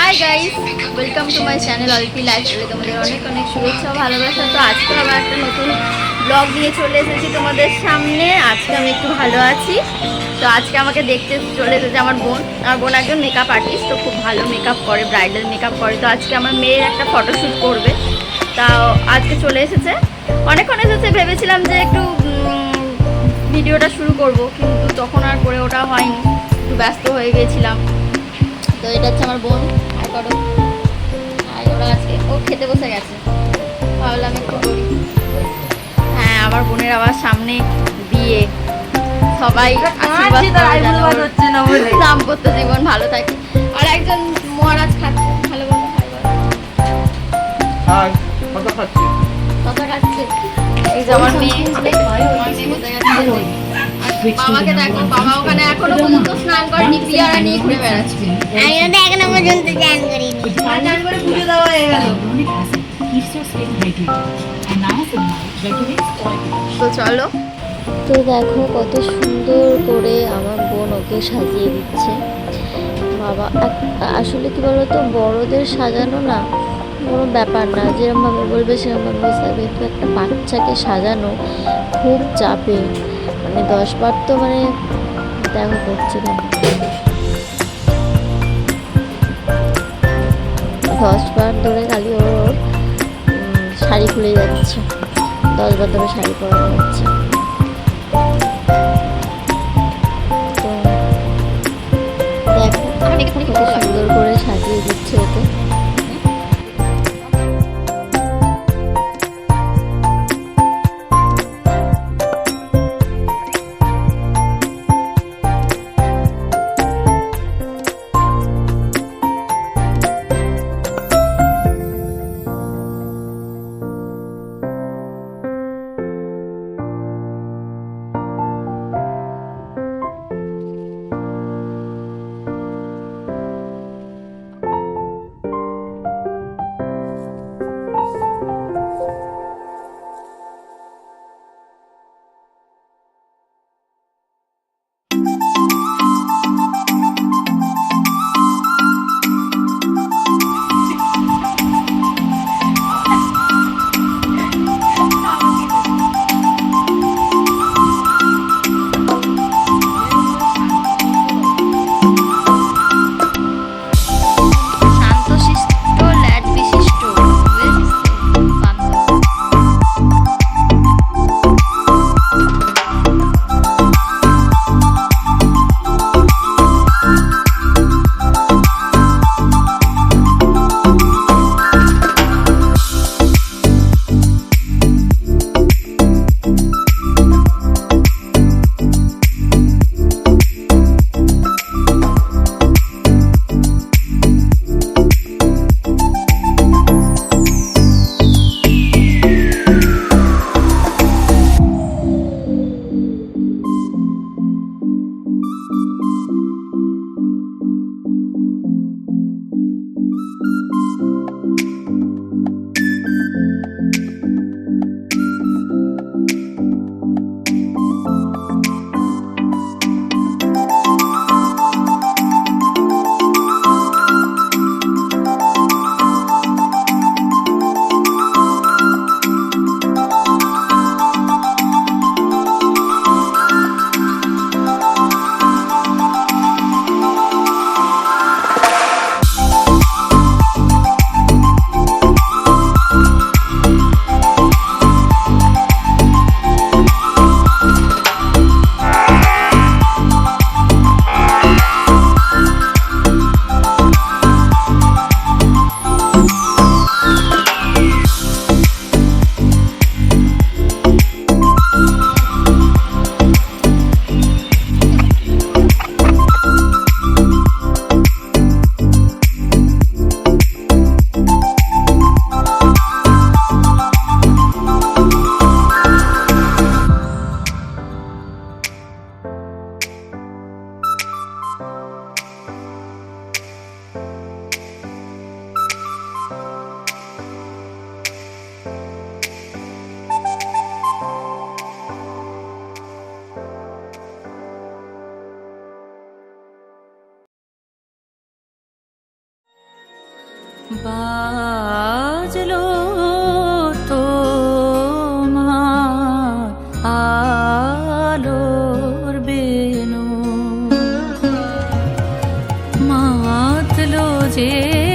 High guys, welcome to my channel অলপি লাইফস্টাইলে তোমাদের অনেক অনেক শুভেচ্ছা ও ভালোবাসা। তো আজকে আবার একটা নতুন ব্লগ নিয়ে চলে এসেছি তোমাদের সামনে। আজকে আমি একটু ভালো আছি। তো আজকে আমাকে দেখতে চলে এসেছে আমার বোন একজন মেকআপ আর্টিস্ট, তো খুব ভালো মেকআপ করে, ব্রাইডাল মেকআপ করে। তো আজকে আমার মেয়ের একটা ফটোশ্যুট করবে, তাও আজকে চলে এসেছে। অনেকক্ষণ এসেছে, ভেবেছিলাম যে একটু ভিডিওটা শুরু করব, কিন্তু তখন আর করে ওটা হয়নি, একটু ব্যস্ত হয়ে গিয়েছিলাম। তো এটা হচ্ছে আমার বোন। আর করো, আর ওরা আজকে ও খেতে বসে গেছে, ভাবলাম একটু করি। হ্যাঁ, আমার বোনের আবার সামনে বিয়ে, সবাই আশীর্বাদ হচ্ছে না বলে দাম্পত্য জীবন ভালো থাকে। আর একজন মহারাজ খাচ্ছে, ভালো বলো, কথা খাচ্ছে। এই যে আমার মেয়ে বসে গেছে। বাবাকে দেখো, বাবা ওখানে এখনো পর্যন্ত স্নান করেনি, পিয়ারা নিয়ে ঘুরে বেড়াচ্ছে। আমিও তো এখনো পর্যন্ত চান করিনি। স্নান করে পুজো দেওয়া হয়ে গেল। তো চলো। তো দেখো কত সুন্দর করে আমার বোন ওকে সাজিয়ে দিচ্ছে। বাবা আসলে কি বলতো, বড়দের সাজানো না কোনো ব্যাপার না, যেরকমভাবে বলবে সেরকমভাবে সাজাবে, কিন্তু একটা বাচ্চাকে সাজানো খুব চাপে। মানে 10 বার তো মানে দেখো করছে, দেখো 10 বার ধরে খালি ওর শাড়ি খুলে যাচ্ছে, 10 বার ধরে শাড়ি পরানো হচ্ছে। তো দেখো কত সুন্দর করে সাজিয়ে দিচ্ছে ওকে। বাজলো তোমার আলোর বেনু, মাতলো যে